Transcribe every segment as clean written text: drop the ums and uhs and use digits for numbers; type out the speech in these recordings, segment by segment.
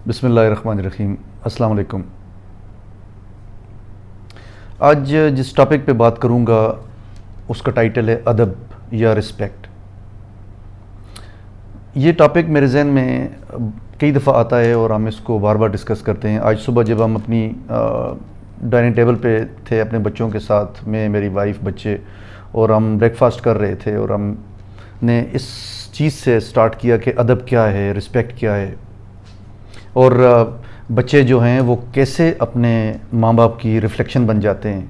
بسم اللہ الرحمن الرحیم۔ السلام علیکم۔ آج جس ٹاپک پہ بات کروں گا اس کا ٹائٹل ہے ادب یا رسپیکٹ۔ یہ ٹاپک میرے ذہن میں کئی دفعہ آتا ہے اور ہم اس کو بار بار ڈسکس کرتے ہیں۔ آج صبح جب ہم اپنی ڈائننگ ٹیبل پہ تھے اپنے بچوں کے ساتھ، میں، میری وائف، بچے، اور ہم بریک فاسٹ کر رہے تھے اور ہم نے اس چیز سے سٹارٹ کیا کہ ادب کیا ہے، رسپیکٹ کیا ہے، اور بچے جو ہیں وہ کیسے اپنے ماں باپ کی ریفلیکشن بن جاتے ہیں۔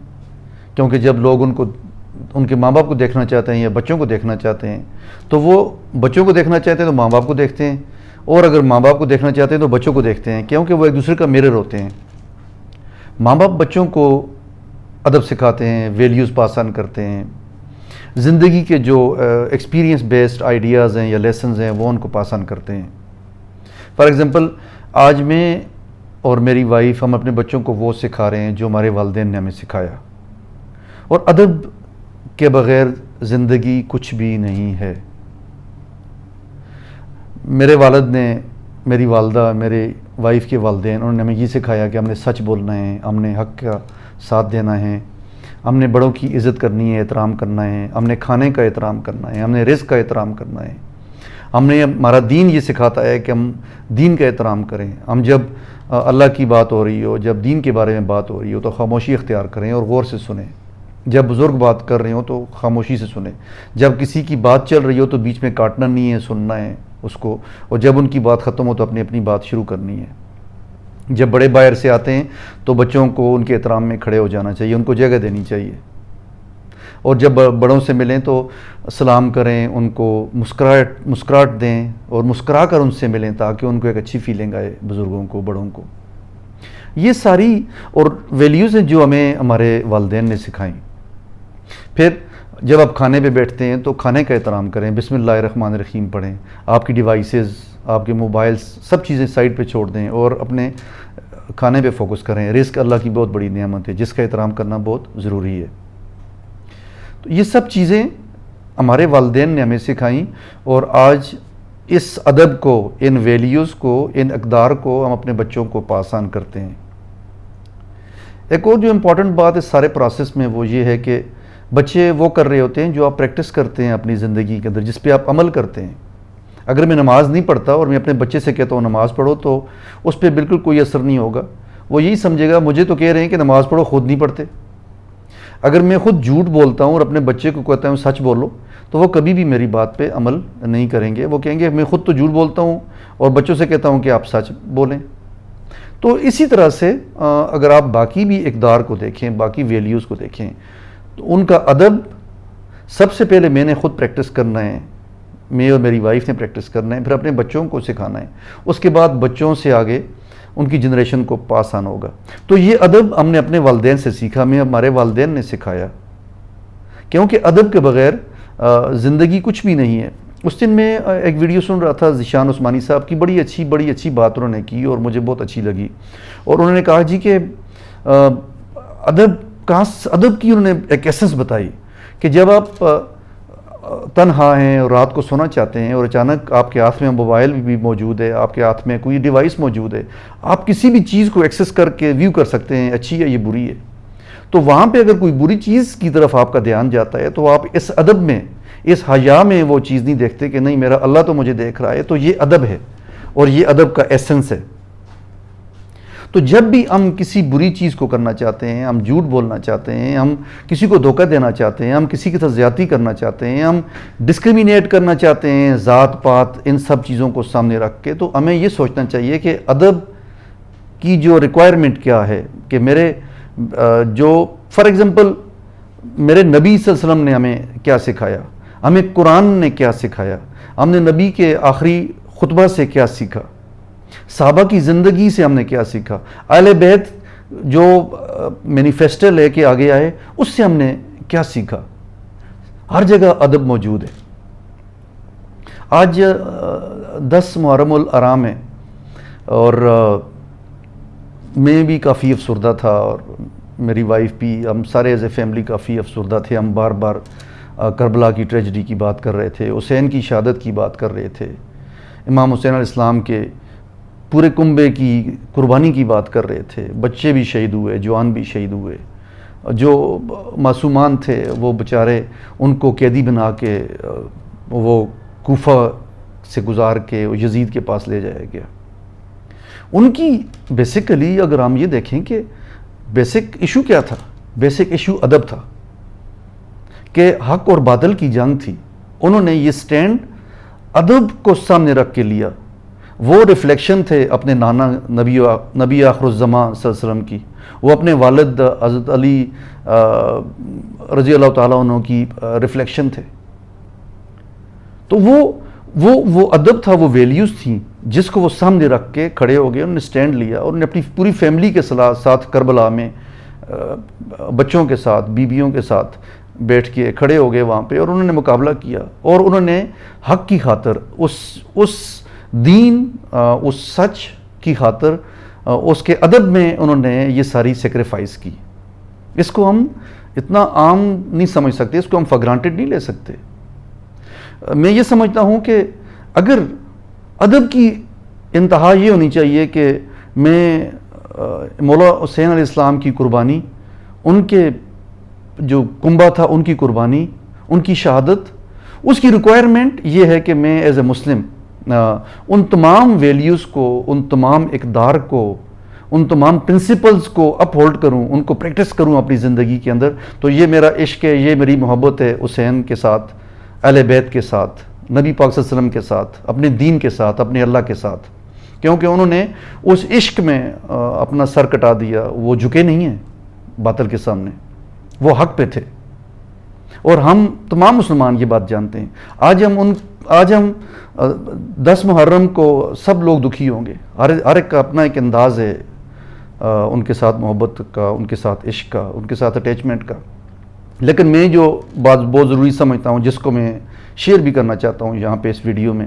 کیونکہ جب لوگ ان کے ماں باپ کو دیکھنا چاہتے ہیں یا بچوں کو دیکھنا چاہتے ہیں تو وہ بچوں کو دیکھنا چاہتے ہیں تو ماں باپ کو دیکھتے ہیں، اور اگر ماں باپ کو دیکھنا چاہتے ہیں تو بچوں کو دیکھتے ہیں، کیونکہ وہ ایک دوسرے کا میرر ہوتے ہیں۔ ماں باپ بچوں کو ادب سکھاتے ہیں، ویلیوز پاس آن کرتے ہیں، زندگی کے جو ایکسپیرینس بیسڈ آئیڈیاز ہیں یا لیسنز ہیں وہ ان کو پاس آن کرتے ہیں۔ فار ایگزامپل، آج میں اور میری وائف ہم اپنے بچوں کو وہ سکھا رہے ہیں جو ہمارے والدین نے ہمیں سکھایا، اور ادب کے بغیر زندگی کچھ بھی نہیں ہے۔ میرے والد نے، میری والدہ، میرے وائف کے والدین، انہوں نے ہمیں یہ سکھایا کہ ہم نے سچ بولنا ہے، ہم نے حق کا ساتھ دینا ہے، ہم نے بڑوں کی عزت کرنی ہے، احترام کرنا ہے، ہم نے کھانے کا احترام کرنا ہے، ہم نے رزق کا احترام کرنا ہے۔ ہمارا دین یہ سکھاتا ہے کہ ہم دین کا احترام کریں۔ ہم جب اللہ کی بات ہو رہی ہو، جب دین کے بارے میں بات ہو رہی ہو تو خاموشی اختیار کریں اور غور سے سنیں۔ جب بزرگ بات کر رہے ہوں تو خاموشی سے سنیں۔ جب کسی کی بات چل رہی ہو تو بیچ میں کاٹنا نہیں ہے، سننا ہے اس کو، اور جب ان کی بات ختم ہو تو اپنی بات شروع کرنی ہے۔ جب بڑے باہر سے آتے ہیں تو بچوں کو ان کے احترام میں کھڑے ہو جانا چاہیے، ان کو جگہ دینی چاہیے، اور جب بڑوں سے ملیں تو سلام کریں، ان کو مسکراہٹ دیں اور مسکرا کر ان سے ملیں تاکہ ان کو ایک اچھی فیلنگ آئے، بزرگوں کو، بڑوں کو۔ یہ ساری اور ویلیوز ہیں جو ہمیں ہمارے والدین نے سکھائیں۔ پھر جب آپ کھانے پہ بیٹھتے ہیں تو کھانے کا احترام کریں، بسم اللہ الرحمن الرحیم پڑھیں، آپ کی ڈیوائسز، آپ کے موبائلز، سب چیزیں سائڈ پہ چھوڑ دیں اور اپنے کھانے پہ فوکس کریں۔ رزق اللہ کی بہت بڑی نعمت ہے جس کا احترام کرنا بہت ضروری ہے۔ تو یہ سب چیزیں ہمارے والدین نے ہمیں سکھائیں، اور آج اس ادب کو، ان ویلیوز کو، ان اقدار کو ہم اپنے بچوں کو پاس آن کرتے ہیں۔ ایک اور جو امپورٹنٹ بات ہے سارے پروسیس میں وہ یہ ہے کہ بچے وہ کر رہے ہوتے ہیں جو آپ پریکٹس کرتے ہیں اپنی زندگی کے اندر، جس پہ آپ عمل کرتے ہیں۔ اگر میں نماز نہیں پڑھتا اور میں اپنے بچے سے کہتا ہوں نماز پڑھو تو اس پہ بالکل کوئی اثر نہیں ہوگا۔ وہ یہی سمجھے گا مجھے تو کہہ رہے ہیں کہ نماز پڑھو، خود نہیں پڑھتے۔ اگر میں خود جھوٹ بولتا ہوں اور اپنے بچے کو کہتا ہوں سچ بولو تو وہ کبھی بھی میری بات پہ عمل نہیں کریں گے۔ وہ کہیں گے میں خود تو جھوٹ بولتا ہوں اور بچوں سے کہتا ہوں کہ آپ سچ بولیں۔ تو اسی طرح سے اگر آپ باقی بھی اقدار کو دیکھیں، باقی ویلیوز کو دیکھیں تو ان کا ادب سب سے پہلے میں نے خود پریکٹس کرنا ہے، میں اور میری وائف نے پریکٹس کرنا ہے، پھر اپنے بچوں کو سکھانا ہے، اس کے بعد بچوں سے آگے ان کی جنریشن کو پاس آن ہوگا۔ تو یہ ادب ہم نے اپنے والدین سے سیکھا، ہمیں ہمارے والدین نے سکھایا، کیونکہ ادب کے بغیر زندگی کچھ بھی نہیں ہے۔ اس دن میں ایک ویڈیو سن رہا تھا ذیشان عثمانی صاحب کی، بڑی اچھی بات انہوں نے کی اور مجھے بہت اچھی لگی، اور انہوں نے کہا جی کہ ادب کی انہوں نے ایک ایسنس بتائی کہ جب آپ تنہا ہیں اور رات کو سونا چاہتے ہیں اور اچانک آپ کے ہاتھ میں موبائل بھی موجود ہے، آپ کے ہاتھ میں کوئی ڈیوائس موجود ہے، آپ کسی بھی چیز کو ایکسس کر کے ویو کر سکتے ہیں، اچھی ہے یہ بری ہے، تو وہاں پہ اگر کوئی بری چیز کی طرف آپ کا دھیان جاتا ہے تو آپ اس ادب میں، اس حیا میں وہ چیز نہیں دیکھتے کہ نہیں میرا اللہ تو مجھے دیکھ رہا ہے۔ تو یہ ادب ہے اور یہ ادب کا ایسنس ہے۔ تو جب بھی ہم کسی بری چیز کو کرنا چاہتے ہیں، ہم جھوٹ بولنا چاہتے ہیں، ہم کسی کو دھوکہ دینا چاہتے ہیں، ہم کسی کے ساتھ زیادتی کرنا چاہتے ہیں، ہم ڈسکریمنیٹ کرنا چاہتے ہیں ذات پات، ان سب چیزوں کو سامنے رکھ کے، تو ہمیں یہ سوچنا چاہیے کہ ادب کی جو ریکوائرمنٹ کیا ہے، کہ میرے جو فار ایگزامپل میرے نبی صلی اللہ علیہ وسلم نے ہمیں کیا سکھایا، ہمیں قرآن نے کیا سکھایا، ہم نے نبی کے آخری خطبہ سے کیا سیکھا، صحابہ کی زندگی سے ہم نے کیا سیکھا، اہل بیت جو مینیفیسٹو لے کے آگے آئے اس سے ہم نے کیا سیکھا۔ ہر جگہ ادب موجود ہے۔ آج 10 محرم الحرام ہے اور میں بھی کافی افسردہ تھا اور میری وائف بھی، ہم سارے ایز اے فیملی کافی افسردہ تھے۔ ہم بار بار کربلا کی ٹریجڈی کی بات کر رہے تھے، حسین کی شہادت کی بات کر رہے تھے، امام حسین علیہ السلام کے پورے کنبے کی قربانی کی بات کر رہے تھے. بچے بھی شہید ہوئے, جوان بھی شہید ہوئے, جو معصومان تھے وہ بیچارے ان کو قیدی بنا کے وہ کوفہ سے گزار کے یزید کے پاس لے جایا گیا. ان کی بیسیکلی اگر ہم یہ دیکھیں کہ بیسک ایشو کیا تھا, بیسک ایشو ادب تھا کہ حق اور باطل کی جنگ تھی. انہوں نے یہ سٹینڈ ادب کو سامنے رکھ کے لیا. وہ ریفلیکشن تھے اپنے نانا نبی آخر الزمان صلی اللہ علیہ وسلم کی, وہ اپنے والد حضرت علی رضی اللہ تعالیٰ عنہ کی ریفلیکشن تھے. تو وہ ادب تھا, وہ ویلیوز تھیں جس کو وہ سامنے رکھ کے کھڑے ہو گئے. انہوں نے سٹینڈ لیا اور انہوں نے اپنی پوری فیملی کے ساتھ کربلا میں بچوں کے ساتھ, بیویوں کے ساتھ بیٹھ کے کھڑے ہو گئے وہاں پہ, اور انہوں نے مقابلہ کیا. اور انہوں نے حق کی خاطر, اس دین, اس سچ کی خاطر, اس کے ادب میں انہوں نے یہ ساری سیکریفائس کی. اس کو ہم اتنا عام نہیں سمجھ سکتے, اس کو ہم فار گرانٹیڈ نہیں لے سکتے. میں یہ سمجھتا ہوں کہ اگر ادب کی انتہا یہ ہونی چاہیے کہ میں مولا حسین علیہ السلام کی قربانی, ان کے جو کنبہ تھا ان کی قربانی, ان کی شہادت, اس کی ریکوائرمنٹ یہ ہے کہ میں ایز اے مسلم ان تمام ویلیوز کو, ان تمام اقدار کو, ان تمام پرنسپلز کو اپ ہولڈ کروں, ان کو پریکٹس کروں اپنی زندگی کے اندر. تو یہ میرا عشق ہے, یہ میری محبت ہے حسین کے ساتھ, اہل بیت کے ساتھ, نبی پاک صلی اللہ علیہ وسلم کے ساتھ, اپنے دین کے ساتھ, اپنے اللہ کے ساتھ. کیونکہ انہوں نے اس عشق میں اپنا سر کٹا دیا. وہ جھکے نہیں ہیں باطل کے سامنے, وہ حق پہ تھے. اور ہم تمام مسلمان یہ بات جانتے ہیں. آج ہم 10 محرم کو سب لوگ دکھی ہوں گے, ہر ایک کا اپنا ایک انداز ہے ان کے ساتھ محبت کا, ان کے ساتھ عشق کا, ان کے ساتھ اٹیچمنٹ کا. لیکن میں جو بات بہت ضروری سمجھتا ہوں, جس کو میں شیئر بھی کرنا چاہتا ہوں یہاں پہ اس ویڈیو میں,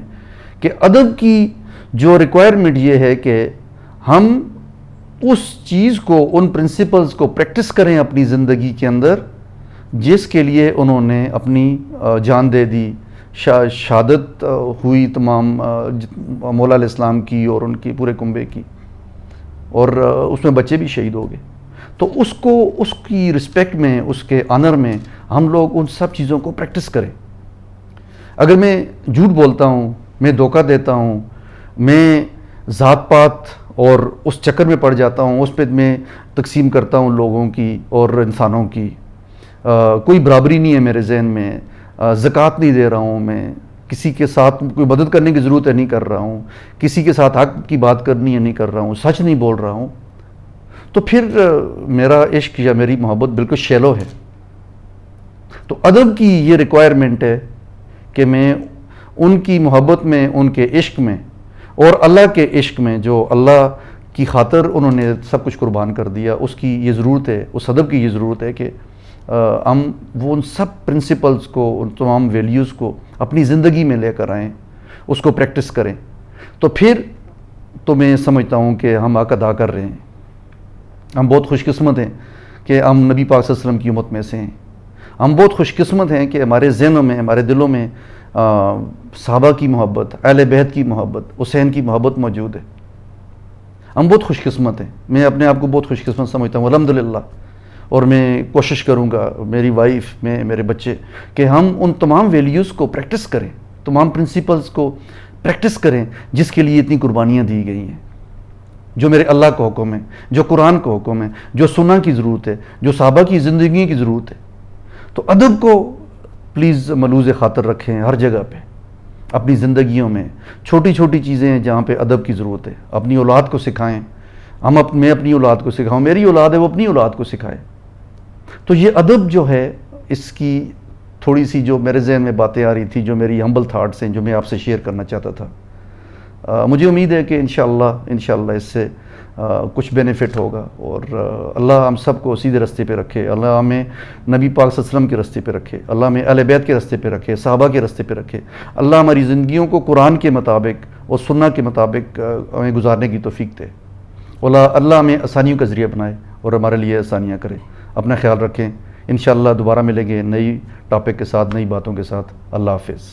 کہ ادب کی جو ریکوائرمنٹ یہ ہے کہ ہم اس چیز کو, ان پرنسپلز کو پریکٹس کریں اپنی زندگی کے اندر جس کے لیے انہوں نے اپنی جان دے دی. شہادت ہوئی تمام مولا علیہ السلام کی اور ان کی پورے کنبے کی, اور اس میں بچے بھی شہید ہو گئے. تو اس کی رسپیکٹ میں, اس کے آنر میں ہم لوگ ان سب چیزوں کو پریکٹس کریں. اگر میں جھوٹ بولتا ہوں, میں دھوکہ دیتا ہوں, میں ذات پات اور اس چکر میں پڑ جاتا ہوں, اس پہ میں تقسیم کرتا ہوں لوگوں کی اور انسانوں کی, کوئی برابری نہیں ہے میرے ذہن میں, زکوٰۃ نہیں دے رہا ہوں, میں کسی کے ساتھ کوئی مدد کرنے کی ضرورت ہے نہیں کر رہا ہوں, کسی کے ساتھ حق کی بات کرنی ہے نہیں کر رہا ہوں, سچ نہیں بول رہا ہوں, تو پھر میرا عشق یا میری محبت بالکل شیلو ہے. تو ادب کی یہ ریکوائرمنٹ ہے کہ میں ان کی محبت میں, ان کے عشق میں اور اللہ کے عشق میں, جو اللہ کی خاطر انہوں نے سب کچھ قربان کر دیا, اس کی یہ ضرورت ہے, اس ادب کی یہ ضرورت ہے کہ ہم وہ ان سب پرنسپلز کو, ان تمام ویلیوز کو اپنی زندگی میں لے کر آئیں, اس کو پریکٹس کریں. تو پھر تو میں سمجھتا ہوں کہ ہم حق ادا کر رہے ہیں. ہم بہت خوش قسمت ہیں کہ ہم نبی پاک صلی اللہ علیہ وسلم کی امت میں سے ہیں. ہم بہت خوش قسمت ہیں کہ ہمارے ذہنوں میں, ہمارے دلوں میں صحابہ کی محبت, اہل بیت کی محبت, حسین کی محبت موجود ہے. ہم بہت خوش قسمت ہیں. میں اپنے آپ کو بہت خوش قسمت سمجھتا ہوں الحمدللہ. اور میں کوشش کروں گا, میری وائف, میں, میرے بچے, کہ ہم ان تمام ویلیوز کو پریکٹس کریں, تمام پرنسپلز کو پریکٹس کریں جس کے لیے اتنی قربانیاں دی گئی ہیں, جو میرے اللہ کا حکم ہے, جو قرآن کا حکم ہے, جو سنہ کی ضرورت ہے, جو صحابہ کی زندگی کی ضرورت ہے. تو ادب کو پلیز ملوز خاطر رکھیں ہر جگہ پہ, اپنی زندگیوں میں. چھوٹی چھوٹی چیزیں ہیں جہاں پہ ادب کی ضرورت ہے. اپنی اولاد کو سکھائیں. میں اپنی اولاد کو سکھاؤں, میری اولاد ہے وہ اپنی اولاد کو سکھائے. تو یہ ادب جو ہے, اس کی تھوڑی سی جو میرے ذہن میں باتیں آ رہی تھی, جو میری ہمبل تھاٹس ہیں, جو میں آپ سے شیئر کرنا چاہتا تھا. مجھے امید ہے کہ انشاءاللہ اس سے کچھ بینیفٹ ہوگا, اور اللہ ہم سب کو سیدھے راستے پہ رکھے. اللہ ہمیں نبی پاک صلی اللہ علیہ وسلم کے راستے پہ رکھے. اللہ ہمیں اہل بیت کے راستے پہ رکھے, صحابہ کے راستے پہ رکھے. اللہ ہماری زندگیوں کو قرآن کے مطابق اور سنہ کے مطابق ہمیں گزارنے کی توفیق دے. اللہ ہمیں آسانیوں کا ذریعہ بنائے اور ہمارے لیے آسانیاں کرے. اپنا خیال رکھیں. انشاءاللہ دوبارہ ملیں گے نئی ٹاپک کے ساتھ, نئی باتوں کے ساتھ. اللہ حافظ.